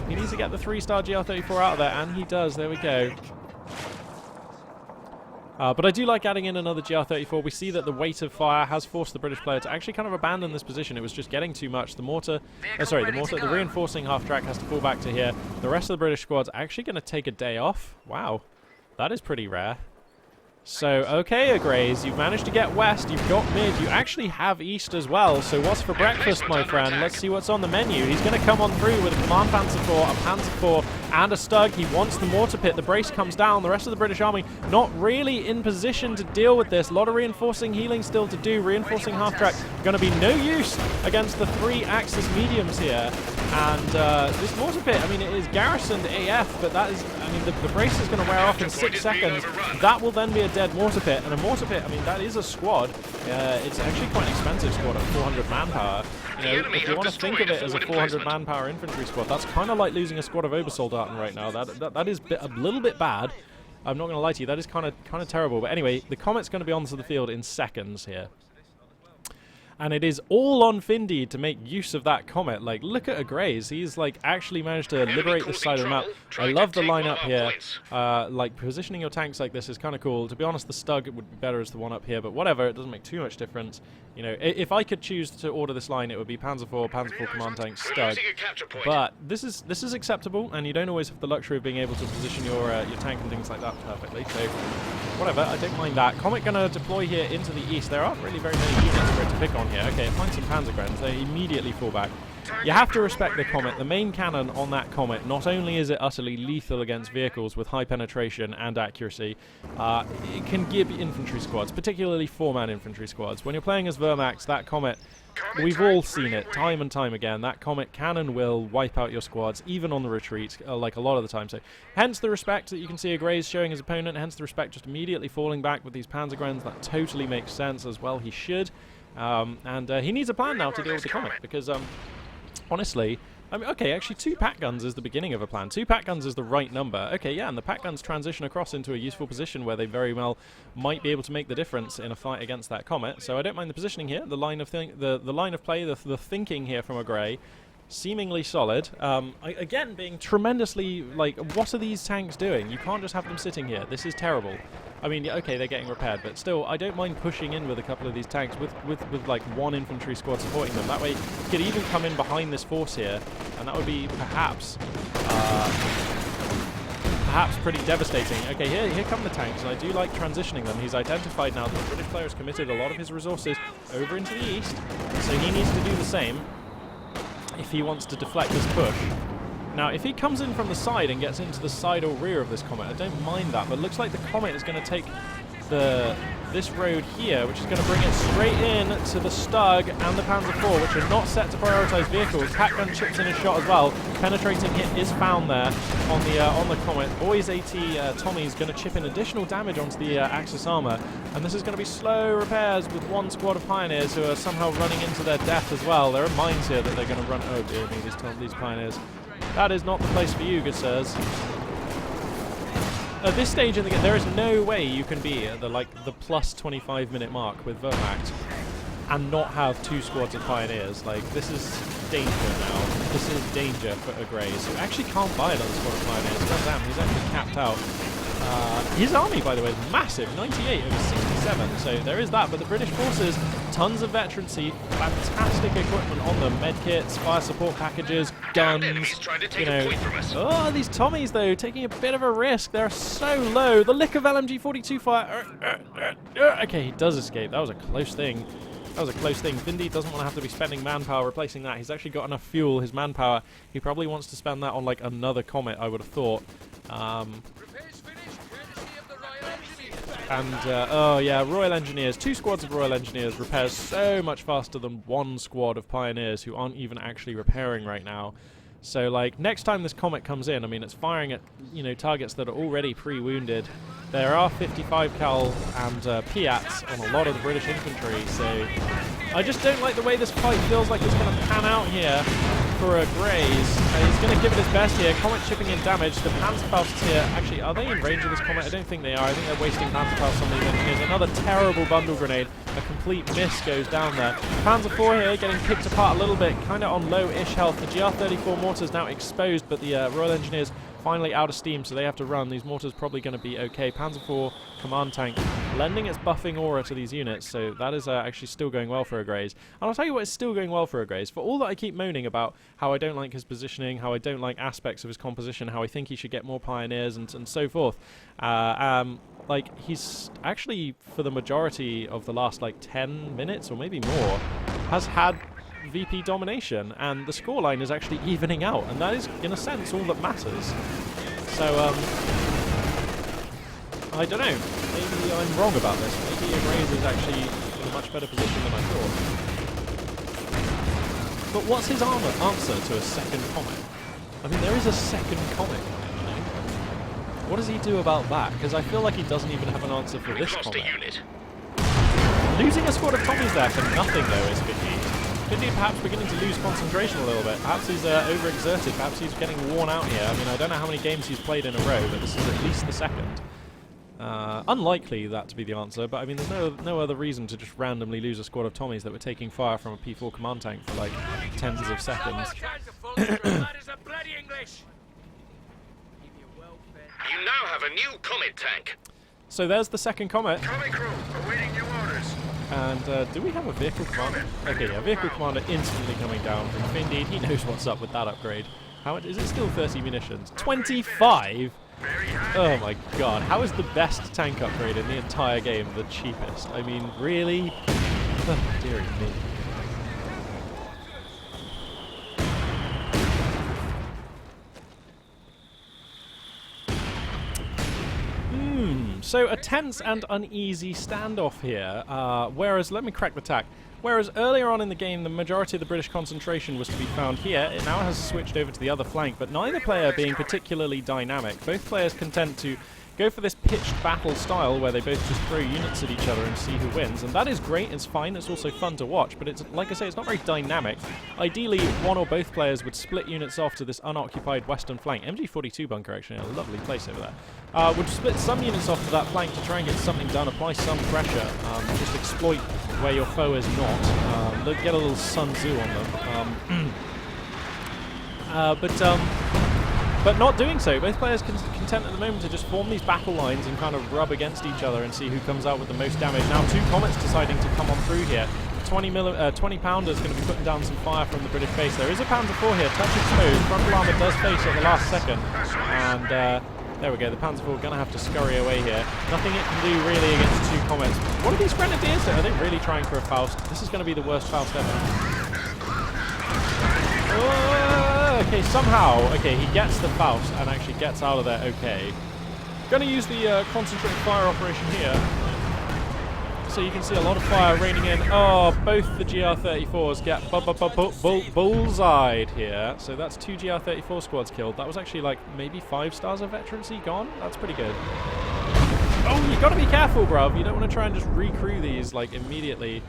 He needs to get the 3-star GR34 out of there, and he does. There we go. But I do like adding in another GR34. We see that the weight of fire has forced the British player to actually kind of abandon this position. It was just getting too much. The reinforcing half-track has to fall back to here. The rest of the British squad's actually going to take a day off. Wow, that is pretty rare. So, okay, AGREYS, you've managed to get west, you've got mid, you actually have east as well. So what's for breakfast, my friend? Let's see what's on the menu. He's going to come on through with a Command Panzer IV, a Panzer IV, and a Stug. He wants the mortar pit. The brace comes down. The rest of the British Army not really in position to deal with this. A lot of reinforcing healing still to do. Reinforcing half-track going to be no use against the 3-Axis mediums here. And this mortar pit, I mean, it is garrisoned AF, but that is, I mean, the brace is going to wear off in 6 seconds. That will then be a dead mortar pit, and a mortar pit, I mean, that is a squad. It's actually quite an expensive squad at 400 manpower. You know, if you want to think of it as a 400 manpower infantry squad, that's kind of like losing a squad of Obersoldaten right now. That is a little bit bad. I'm not going to lie to you, that is kind of terrible. But anyway, the Comet's going to be onto the field in seconds here. And it is all on Finndeed to make use of that Comet. Like, look at AGREYS. He's, like, actually managed to liberate this side of the map. I love the lineup here. Like, positioning your tanks like this is kind of cool. To be honest, the Stug would be better as the one up here, but whatever. It doesn't make too much difference. You know, if I could choose to order this line, it would be Panzer IV Command Tank, Stug. But this is acceptable, and you don't always have the luxury of being able to position your tank and things like that perfectly. So, whatever. I don't mind that. Comet going to deploy here into the east. There aren't really very many units for it to pick on here. Okay, find some Panzergrens. They immediately fall back. You have to respect the Comet. The main cannon on that Comet, not only is it utterly lethal against vehicles with high penetration and accuracy, it can give infantry squads, particularly 4-man infantry squads. When you're playing as Wehrmachts, that Comet, we've all seen it time and time again. That Comet can and will wipe out your squads, even on the retreat, like a lot of the time. So, hence the respect that you can see AGREYS showing his opponent, hence the respect just immediately falling back with these Panzergrens. That totally makes sense as well. He should. And he needs a plan now to deal with the Comet, because honestly, I mean, okay, actually 2 pack guns is the beginning of a plan. 2 pack guns is the right number. Okay, yeah, and the pack guns transition across into a useful position where they very well might be able to make the difference in a fight against that Comet. So I don't mind the positioning here, the line of the line of play, the thinking here from AGREYS. Seemingly solid. Again, being tremendously, like, what are these tanks doing? You can't just have them sitting here. This is terrible. I mean, okay, they're getting repaired, but still, I don't mind pushing in with a couple of these tanks with like 1 infantry squad supporting them. That way, you could even come in behind this force here, and that would be perhaps pretty devastating. Okay, here come the tanks, and I do like transitioning them. He's identified now that the British player has committed a lot of his resources over into the east, so he needs to do the same if he wants to deflect this push. Now, if he comes in from the side and gets into the side or rear of this Comet, I don't mind that, but it looks like the Comet is going to take this road here, which is going to bring it straight in to the Stug and the Panzer IV, which are not set to prioritize vehicles. Pack gun chips in a shot as well. Penetrating hit is found there on the Comet. Boys AT Tommy is going to chip in additional damage onto the Axis armor, and this is going to be slow repairs with 1 squad of Pioneers who are somehow running into their death as well. There are mines here that they're going to run. Oh dear me, these Pioneers. That is not the place for you, good sirs. At this stage in the game, there is no way you can be at the plus 25-minute mark with Wehrmacht and not have 2 squads of Pioneers. Like, this is danger now. This is danger for AGREYS, who actually can't buy another squad of Pioneers. God damn, he's actually capped out. His army, by the way, is massive, 98 over 67, so there is that. But the British forces, tons of veterancy, fantastic equipment on them, medkits, fire support packages, guns, you know. Oh, these Tommies, though, taking a bit of a risk. They're so low. The lick of LMG-42 fire. Okay, he does escape. That was a close thing. That was a close thing. Finndeed doesn't want to have to be spending manpower replacing that. He's actually got enough fuel, his manpower. He probably wants to spend that on, like, another Comet, I would have thought. Oh yeah, Royal Engineers. 2 squads of Royal Engineers repairs so much faster than 1 squad of Pioneers who aren't even actually repairing right now. So, like, next time this Comet comes in, I mean, it's firing at, you know, targets that are already pre-wounded. There are 55 cal and Piats on a lot of the British infantry, so I just don't like the way this fight feels like it's going to pan out here for AGREYS. He's going to give it his best here. Comet chipping in damage. The Panzerfaust here. Actually, are they in range of this Comet? I don't think they are. I think they're wasting Panzerfaust on these engineers. Another terrible bundle grenade. A complete miss goes down there. Panzer IV here getting picked apart a little bit, kind of on low-ish health. The GR-34 mortar is now exposed, but the Royal Engineers finally out of steam, so they have to run. These mortars probably going to be okay. Panzer IV command tank lending its buffing aura to these units, so that is actually still going well for AGREYS. And I'll tell you what is still going well for AGREYS. For all that I keep moaning about how I don't like his positioning, how I don't like aspects of his composition, how I think he should get more pioneers and so forth, like, he's actually, for the majority of the last, like, 10 minutes or maybe more, has had VP domination, and the scoreline is actually evening out, and that is, in a sense, all that matters. So, I don't know. Maybe I'm wrong about this. Maybe AGREYS is actually in a much better position than I thought. But what's his answer to a second comet? I mean, there is a second comet. What does he do about that? Because I feel like he doesn't even have an answer for this comet. Losing a squad of Tommies there for nothing, though, is Finndeed. Finndeed perhaps beginning to lose concentration a little bit. Perhaps he's overexerted. Perhaps he's getting worn out here. I mean, I don't know how many games he's played in a row, but this is at least the second. Unlikely that to be the answer, but I mean, there's no other reason to just randomly lose a squad of Tommies that were taking fire from a P4 command tank for like tens of seconds. You now have a new comet tank. So there's the second comet. Comet crew, awaiting new orders. And do we have a vehicle commander? Okay, yeah, vehicle commander instantly coming down from Finndeed. He knows what's up with that upgrade. How much is it? Still 30 munitions? 25? Oh my god! How is the best tank upgrade in the entire game the cheapest? I mean, really? Oh, dearie me. So a tense and uneasy standoff here, whereas, let me crack the tack, whereas earlier on in the game the majority of the British concentration was to be found here, it now has switched over to the other flank, but neither player being particularly dynamic. Both players content to go for this pitched battle style where they both just throw units at each other and see who wins, and that is great, it's fine, it's also fun to watch, but it's, like I say, it's not very dynamic. Ideally, one or both players would split units off to this unoccupied western flank. MG42 bunker, actually, a lovely place over there. Would split some units off to that flank to try and get something done, apply some pressure, just exploit where your foe is not, get a little Sun Tzu on them. But not doing so. Both players content at the moment to just form these battle lines and kind of rub against each other and see who comes out with the most damage. Now two comets deciding to come on through here. 20 pounder is going to be putting down some fire from the British base. There is a Panzer IV here, touch exposed. Frontal armor does face at the last second. And there we go, the Panzer IV going to have to scurry away here. Nothing it can do really against two comets. What are these grenadiers doing? Are they really trying for a Faust? This is going to be the worst Faust ever. Okay, somehow, okay, he gets the Faust and actually gets out of there okay. Going to use the concentrated fire operation here. So you can see a lot of fire raining in. Oh, both the GR-34s get bullseyed here. So that's two GR-34 squads killed. That was actually like maybe 5 stars of veterancy gone. That's pretty good. Oh, you got to be careful, bruv. You don't want to try and just recrew these like immediately.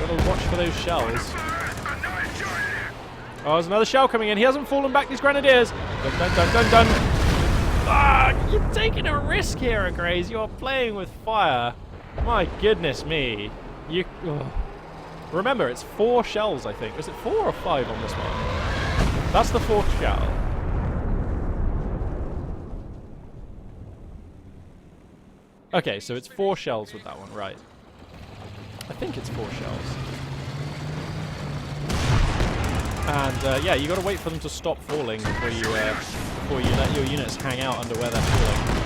Got to watch for those shells. Oh, there's another shell coming in. He hasn't fallen back, these grenadiers. Dun, dun, dun, dun, dun. Ah, you're taking a risk here, AGREYS. You're playing with fire. My goodness me. You. Remember, it's 4 shells, I think. Was it 4 or 5 on this one? That's the 4th shell. Okay, so it's 4 shells with that one, right. I think it's 4 shells. And yeah, you got to wait for them to stop falling before you let your units hang out under where they're falling.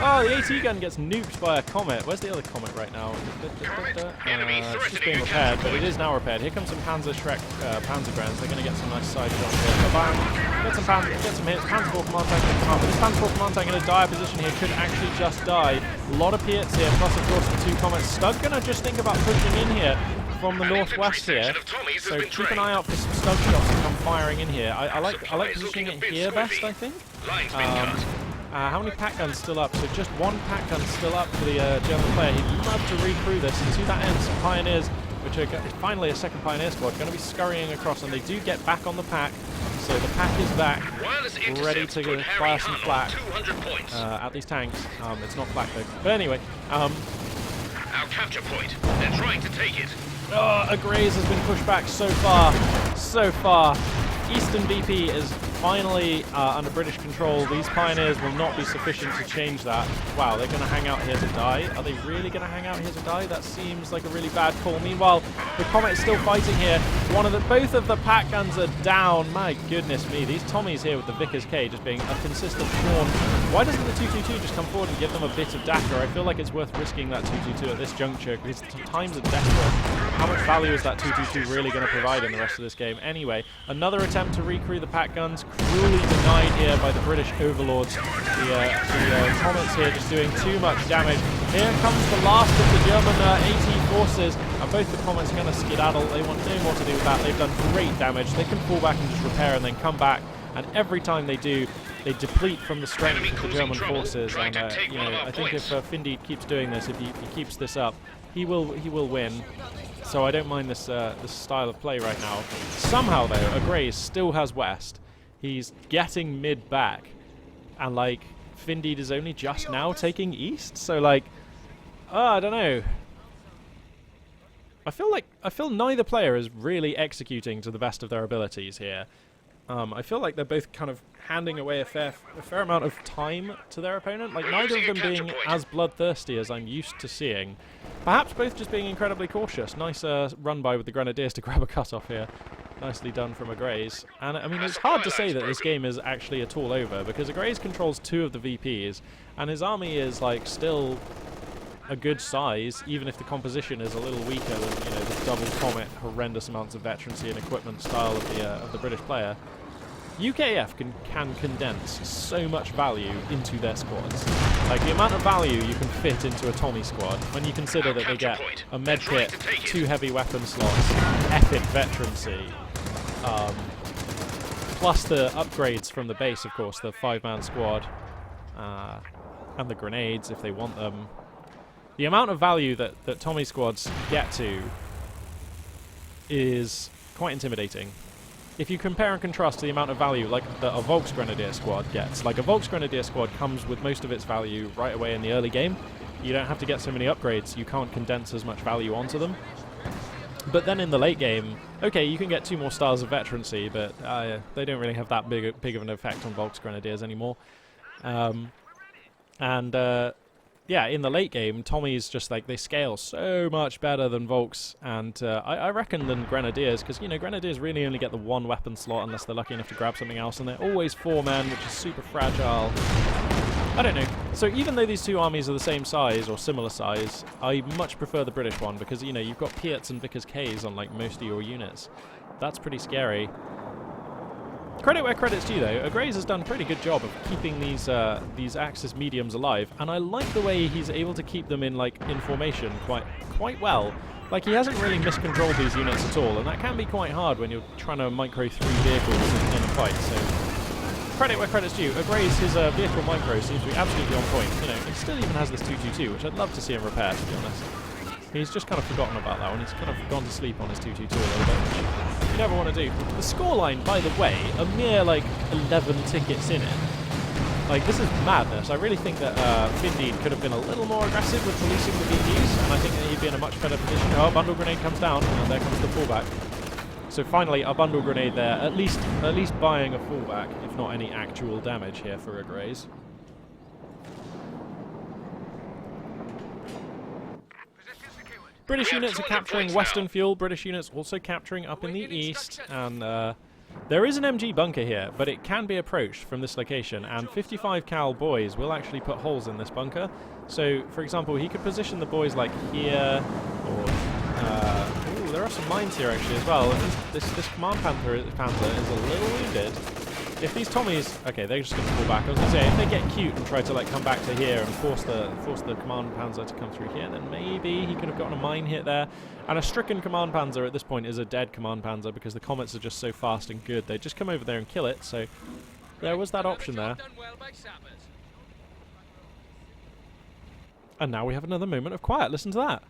Oh, the AT gun gets nuked by a comet. Where's the other comet right now? It's just being repaired, but it is now repaired. Here comes some Panzer Shrek Panzergrens. They're going to get some nice side shots here. Bam! Get some hits. Panzer IV command tank can come up, but this Panzer IV command tank in a dire position here could actually just die. A lot of Piets here, plus of course the 2 comets. Stug going to just think about pushing in here from the northwest here, so keep an eye out for some stug shots to come firing in here. I like positioning it here best, I think. How many pack guns still up? So just 1 pack gun still up for the German player. He'd love to recrew this, and to that end, some pioneers, which are finally a second pioneer squad, going to be scurrying across, and they do get back on the pack. So the pack is back, ready to fire some flak at these tanks. It's not flak though. But anyway, our capture point. They're trying to take it. Oh, AGREYS has been pushed back so far. Eastern VP is finally under British control. These pioneers will not be sufficient to change that. Wow, they're going to hang out here to die. Are they really going to hang out here to die? That seems like a really bad call. Meanwhile, the Comet is still fighting here. Both of the pack guns are down. My goodness me, these Tommies here with the Vickers K just being a consistent thorn. Why doesn't the 222 just come forward and give them a bit of dagger? I feel like it's worth risking that 222 at this juncture because times are desperate. How much value is that 222 really going to provide in the rest of this game? Anyway, another attempt to recrew the pack guns, cruelly denied here by the British overlords. The Comets here just doing too much damage. Here comes the last of the German AT forces, and both the Comets are going to skedaddle. They want no more to do with that. They've done great damage. They can fall back and just repair and then come back, and every time they do, they deplete from the strength of the German forces. And you know, I think if Finndeed keeps doing this, if he keeps this up, he will win. So I don't mind this this style of play right now. Somehow though, AGREYS still has west. He's getting mid back, and like Finndeed is only just now taking east. So like, I don't know. I feel neither player is really executing to the best of their abilities here. I feel like they're both kind of handing away a fair amount of time to their opponent. Like neither of them being as bloodthirsty as I'm used to seeing. Perhaps both just being incredibly cautious. Nice run by with the Grenadiers to grab a cut-off here. Nicely done from AGREYS. And I mean, it's hard to say that this game is actually at all over because AGREYS controls 2 of the VPs, and his army is like still a good size, even if the composition is a little weaker than, you know, the double Comet, horrendous amounts of veterancy and equipment style of the British player. UKF can condense so much value into their squads. Like the amount of value you can fit into a Tommy squad when you consider that they get a medkit, 2 heavy weapon slots, epic veterancy, plus the upgrades from the base, of course, the 5-man squad, and the grenades if they want them. The amount of value that Tommy squads get to is quite intimidating. If you compare and contrast to the amount of value like that a Volksgrenadier squad gets, like a Volksgrenadier squad comes with most of its value right away in the early game. You don't have to get so many upgrades, you can't condense as much value onto them. But then in the late game, okay, you can get 2 more stars of veterancy, but they don't really have that big of an effect on Volksgrenadiers anymore. Yeah, in the late game, Tommy's just like, they scale so much better than Volks, and I reckon than Grenadiers, because, you know, Grenadiers really only get the 1 weapon slot unless they're lucky enough to grab something else, and they're always 4-man, which is super fragile. I don't know. So even though these 2 armies are the same size, or similar size, I much prefer the British one, because, you know, you've got Piats and Vickers Ks on, like, most of your units. That's pretty scary. Credit where credit's due, though. AGREYS has done a pretty good job of keeping these Axis mediums alive, and I like the way he's able to keep them in formation quite well. Like, he hasn't really miscontrolled these units at all, and that can be quite hard when you're trying to micro 3 vehicles in a fight. So, credit where credit's due. AGREYS, his vehicle micro seems to be absolutely on point. You know, he still even has this 222, which I'd love to see him repair, to be honest. He's just kind of forgotten about that one. He's kind of gone to sleep on his 222 a little bit, which you never want to do. The scoreline, by the way, a mere, like, 11 tickets in it. Like, this is madness. I really think that Finndeed could have been a little more aggressive with releasing the VPs, and I think that he'd be in a much better position. Oh, bundle grenade comes down, and there comes the fallback. So finally, a bundle grenade there, at least buying a fallback, if not any actual damage here for AGREYS. British units are capturing western fuel, British units also capturing up in the east, and there is an MG bunker here, but it can be approached from this location, and 55 cal boys will actually put holes in this bunker. So, for example, he could position the boys like here, or ooh, there are some mines here actually as well. This command panther is a little wounded. If these Tommies, okay, they're just going to fall back. I was going to say, if they get cute and try to like come back to here and force the command panzer to come through here, then maybe he could have gotten a mine hit there. And a stricken command panzer at this point is a dead command panzer because the Comets are just so fast and good. They just come over there and kill it. So there was that option there. And now we have another moment of quiet. Listen to that.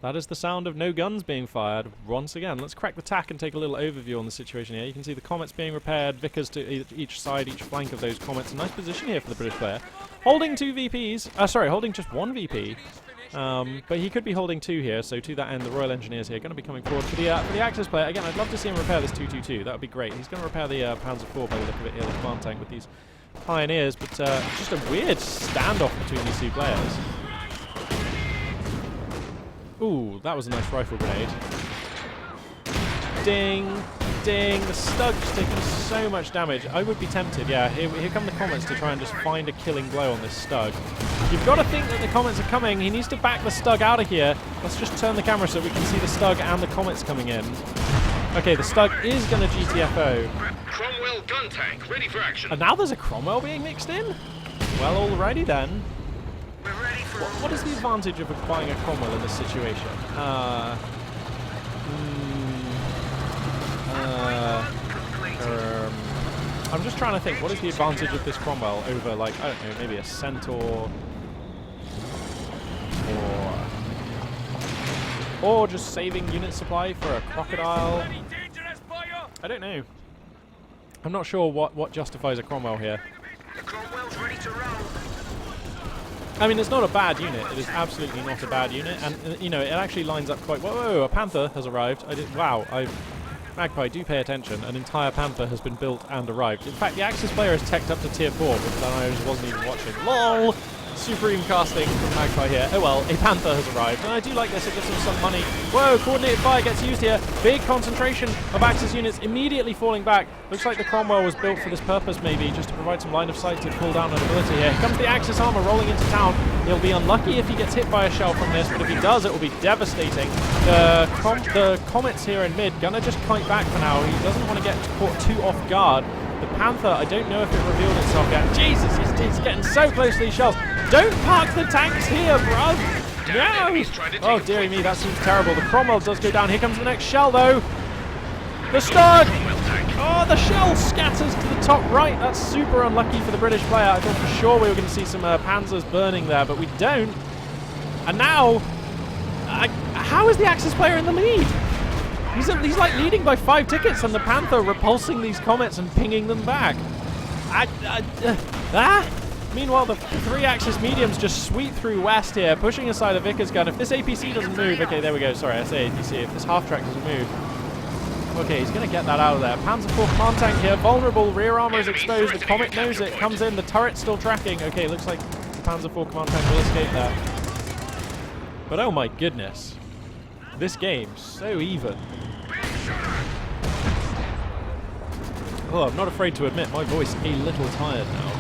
That is the sound of no guns being fired once again. Let's crack the tack and take a little overview on the situation here. You can see the Comets being repaired, Vickers to each side, each flank of those Comets. A nice position here for the British player. Holding 2 VPs, sorry, holding just 1 VP. But he could be holding 2 here, so to that end, the Royal Engineers here are going to be coming forward for the Axis player. Again, I'd love to see him repair this 222. That would be great. He's going to repair the Panzer IV by the look of it here, the command tank with these Pioneers, but just a weird standoff between these 2 players. Ooh, that was a nice rifle grenade. Ding, ding. The Stug just taking so much damage. I would be tempted, yeah. Here come the Comets to try and just find a killing blow on this Stug. You've got to think that the Comets are coming. He needs to back the Stug out of here. Let's just turn the camera so we can see the Stug and the Comets coming in. Okay, the Stug is going to GTFO. Cromwell gun tank, ready for action. And now there's a Cromwell being mixed in? Well, alrighty then. We're ready for What is the advantage of acquiring a Cromwell in this situation? I'm just trying to think, what is the advantage of this Cromwell over, like, I don't know, maybe a Centaur? Or just saving unit supply for a Crocodile? I don't know. I'm not sure what justifies a Cromwell here. The Cromwell's ready to roll. I mean, it's not a bad unit. It is absolutely not a bad unit. And, you know, it actually lines up quite well. Whoa, a Panther has arrived. Wow, Magpie, do pay attention. An entire Panther has been built and arrived. In fact, the Axis player has teched up to tier 4, but I just wasn't even watching. LOL! Supreme casting from Magpie here. Oh well, a Panther has arrived. And I do like this, it gives him some money. Whoa, coordinated fire gets used here. Big concentration of Axis units immediately falling back. Looks like the Cromwell was built for this purpose, maybe, just to provide some line of sight to pull down an ability here. Here comes the Axis armor rolling into town. He'll be unlucky if he gets hit by a shell from this, but if he does, it will be devastating. The Comets here in mid, gonna just kite back for now. He doesn't want to get caught too off guard. The Panther, I don't know if it revealed itself yet. Jesus, he's getting so close to these shells. Don't park the tanks here, bruv! No! Oh, dearie me, that seems terrible. The Cromwell does go down. Here comes the next shell, though. The Stug! Oh, the shell scatters to the top right. That's super unlucky for the British player. I thought for sure we were going to see some Panzers burning there, but we don't. And now, how is the Axis player in the lead? He's like leading by 5 tickets, and the Panther repulsing these Comets and pinging them back. Meanwhile, the 3 Axis mediums just sweep through west here, pushing aside a Vickers gun. If this APC doesn't move, okay, there we go. Sorry, I say APC. If this half-track doesn't move, okay, he's going to get that out of there. Panzer IV command tank here, vulnerable. Rear armor is exposed. The Comet knows it. Comes in. The turret's still tracking. Okay, looks like the Panzer IV command tank will escape there. But oh my goodness, this game's so even. Oh, I'm not afraid to admit my voice a little tired now.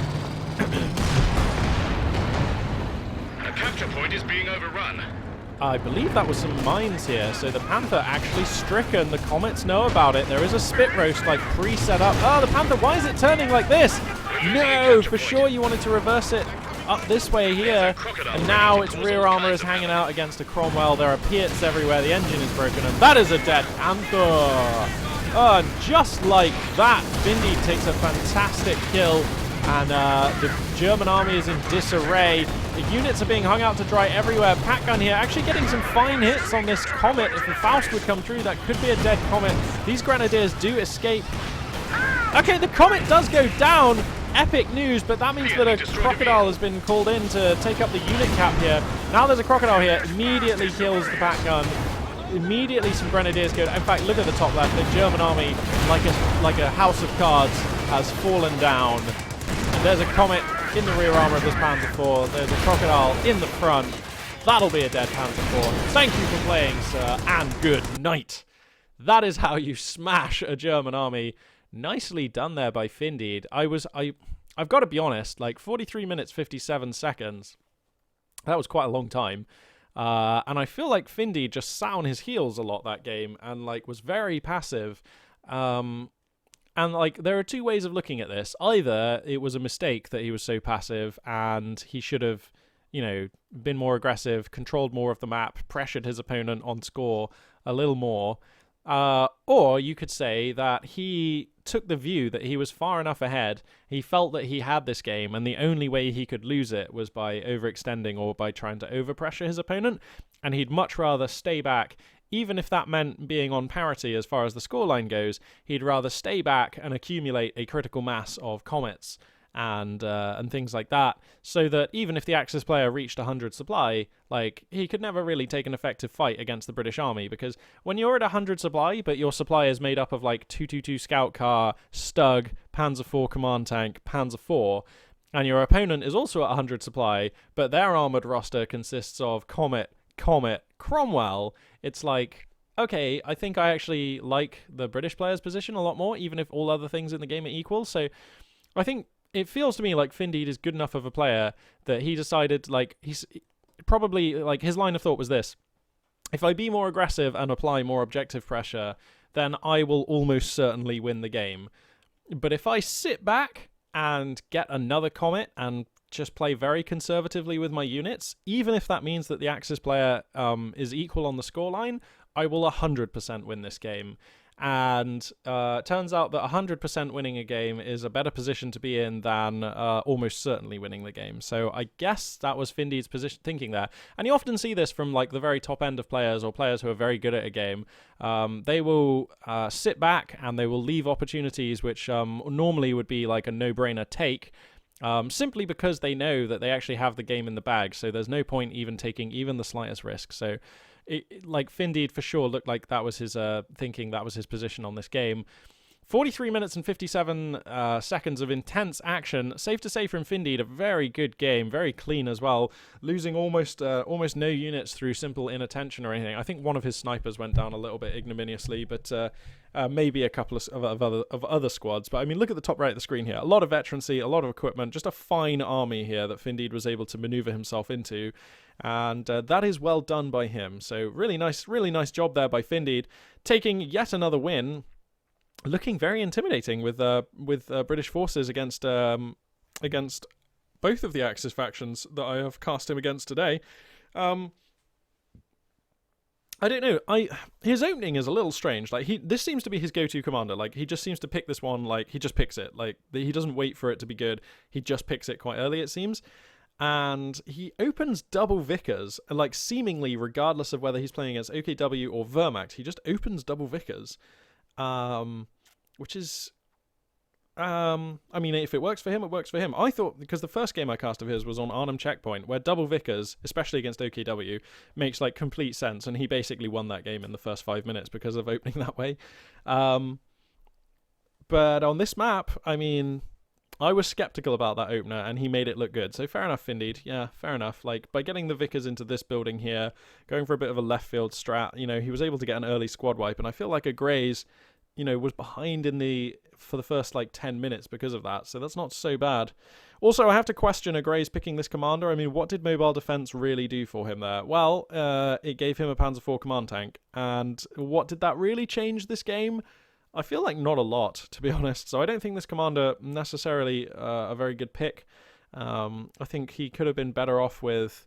A capture point is being overrun. I believe that was some mines here, so the Panther actually stricken. The Comets know about it. There is a spit roast like pre-set up. Oh, the Panther, why is it turning like this? No, for sure you wanted to reverse it up this way here, and now its rear armor is hanging out against a Cromwell. There are Piets everywhere. The engine is broken, and that is a dead Panther. And just like that, Finndeed takes a fantastic kill, and the German army is in disarray. The units are being hung out to dry everywhere. Pack gun here, actually getting some fine hits on this Comet. If the Faust would come through, that could be a dead Comet. These Grenadiers do escape. Okay, the Comet does go down. Epic news, but that means that a Crocodile has been called in to take up the unit cap here. Now there's a Crocodile here, immediately kills the pack gun. Immediately some Grenadiers go. In fact, look at the top left. The German army, like a house of cards, has fallen down. And there's a Comet in the rear armor of this Panzer IV. There's a Crocodile in the front. That'll be a dead Panzer IV. Thank you for playing, sir, and good night. That is how you smash a German army. Nicely done there by Finndeed. I've got to be honest, like 43 minutes 57 seconds. That was quite a long time. And I feel like Finndeed just sat on his heels a lot that game and like was very passive. And like there are 2 ways of looking at this. Either it was a mistake that he was so passive and he should have, you know, been more aggressive, controlled more of the map, pressured his opponent on score a little more. Or you could say that he took the view that he was far enough ahead, he felt that he had this game, and the only way he could lose it was by overextending or by trying to overpressure his opponent, and he'd much rather stay back, even if that meant being on parity as far as the scoreline goes. He'd rather stay back and accumulate a critical mass of Comets and things like that, so that even if the Axis player reached 100 supply, like, he could never really take an effective fight against the British army, because when you're at 100 supply, but your supply is made up of like 222 scout car, Stug, Panzer IV command tank, Panzer IV, and your opponent is also at 100 supply, but their armored roster consists of Comet, Cromwell, it's like, okay, I think I actually like the British player's position a lot more, even if all other things in the game are equal. So I think it feels to me like Finndeed is good enough of a player that he decided, like, he's probably, like, his line of thought was this: if I be more aggressive and apply more objective pressure, then I will almost certainly win the game. But if I sit back and get another Comet and just play very conservatively with my units, even if that means that the Axis player is equal on the scoreline, I will 100% win this game. And turns out that 100% winning a game is a better position to be in than almost certainly winning the game. So I guess that was Finndeed's position thinking there. And you often see this from like the very top end of players, or players who are very good at a game. They will sit back and they will leave opportunities which normally would be like a no-brainer take, simply because they know that they actually have the game in the bag. So there's no point even taking even the slightest risk. So like, Finndeed for sure looked like that was his thinking, that was his position on this game. 43 minutes and 57 seconds of intense action. Safe to say from Finndeed, a very good game, very clean as well, losing almost no units through simple inattention or anything. I think one of his snipers went down a little bit ignominiously, but maybe a couple of other squads. But I mean, look at the top right of the screen here. A lot of veterancy, a lot of equipment, just a fine army here that Finndeed was able to maneuver himself into. And that is well done by him. So really nice job there by Finndeed, taking yet another win. Looking very intimidating with British forces against both of the Axis factions that I have cast him against today. I don't know. His opening is a little strange. Like, this seems to be his go-to commander. Like, he just seems to pick this one. Like, he just picks it. Like, he doesn't wait for it to be good. He just picks it quite early, it seems. And he opens double Vickers, like, seemingly regardless of whether he's playing against OKW or Wehrmacht. He just opens double Vickers. Which is, I mean, if it works for him, it works for him. I thought, because the first game I cast of his was on Arnhem Checkpoint, where double Vickers, especially against OKW, makes like complete sense, and he basically won that game in the first 5 minutes because of opening that way. But on this map, I mean, I was skeptical about that opener, and he made it look good. So fair enough, Finndeed. Yeah, fair enough. Like, by getting the Vickers into this building here, going for a bit of a left field strat, you know, he was able to get an early squad wipe, and I feel like AGREYS, you know, was behind for the first like 10 minutes because of that, so that's not so bad. Also, I have to question AGREYS picking this commander. I mean, what did mobile defense really do for him there? Well, it gave him a Panzer IV command tank, and what did that really change this game? I feel like not a lot, to be honest. So I don't think this commander necessarily a very good pick. I think he could have been better off with,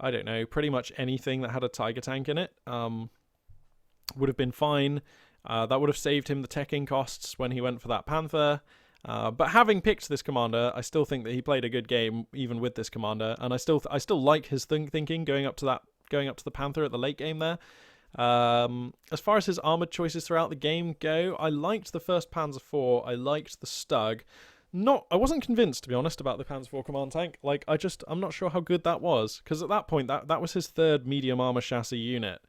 I don't know, pretty much anything that had a Tiger tank in it. Would have been fine. That would have saved him the teching costs when he went for that Panther. But having picked this commander, I still think that he played a good game even with this commander, and I still like his thinking going up to the Panther at the late game there. As far as his armored choices throughout the game go, I liked the first Panzer IV. I liked the Stug. I wasn't convinced, to be honest, about the Panzer IV command tank. Like, I'm not sure how good that was, because at that point that was his third medium armor chassis unit.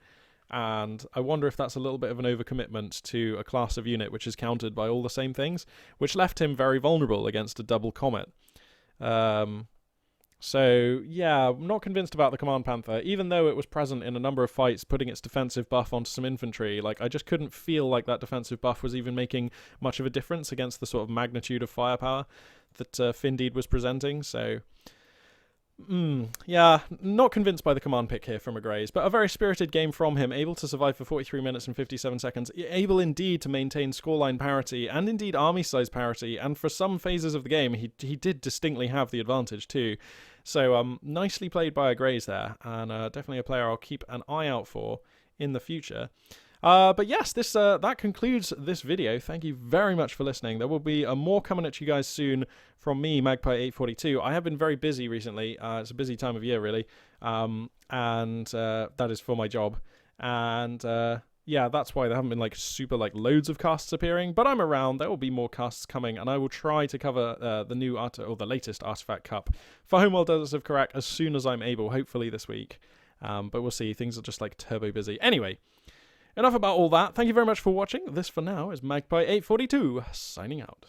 And I wonder if that's a little bit of an overcommitment to a class of unit which is countered by all the same things, which left him very vulnerable against a double Comet. So, yeah, I'm not convinced about the Command Panther, even though it was present in a number of fights, putting its defensive buff onto some infantry. Like, I just couldn't feel like that defensive buff was even making much of a difference against the sort of magnitude of firepower that Finndeed was presenting, so... yeah, not convinced by the command pick here from AGREYS, but a very spirited game from him, able to survive for 43 minutes and 57 seconds, able indeed to maintain scoreline parity, and indeed army size parity, and for some phases of the game, he did distinctly have the advantage too. So, nicely played by AGREYS there, and definitely a player I'll keep an eye out for in the future. But yes, that concludes this video. Thank you very much for listening. There will be more coming at you guys soon from me, Magpie842. I have been very busy recently. It's a busy time of year, really. And that is for my job. And yeah, that's why there haven't been like super like loads of casts appearing. But I'm around. There will be more casts coming, and I will try to cover the new or the latest Artifact Cup for Homeworld Deserts of Karak as soon as I'm able. Hopefully this week. But we'll see. Things are just like turbo busy. Anyway, enough about all that. Thank you very much for watching. This for now is Magpie842 signing out.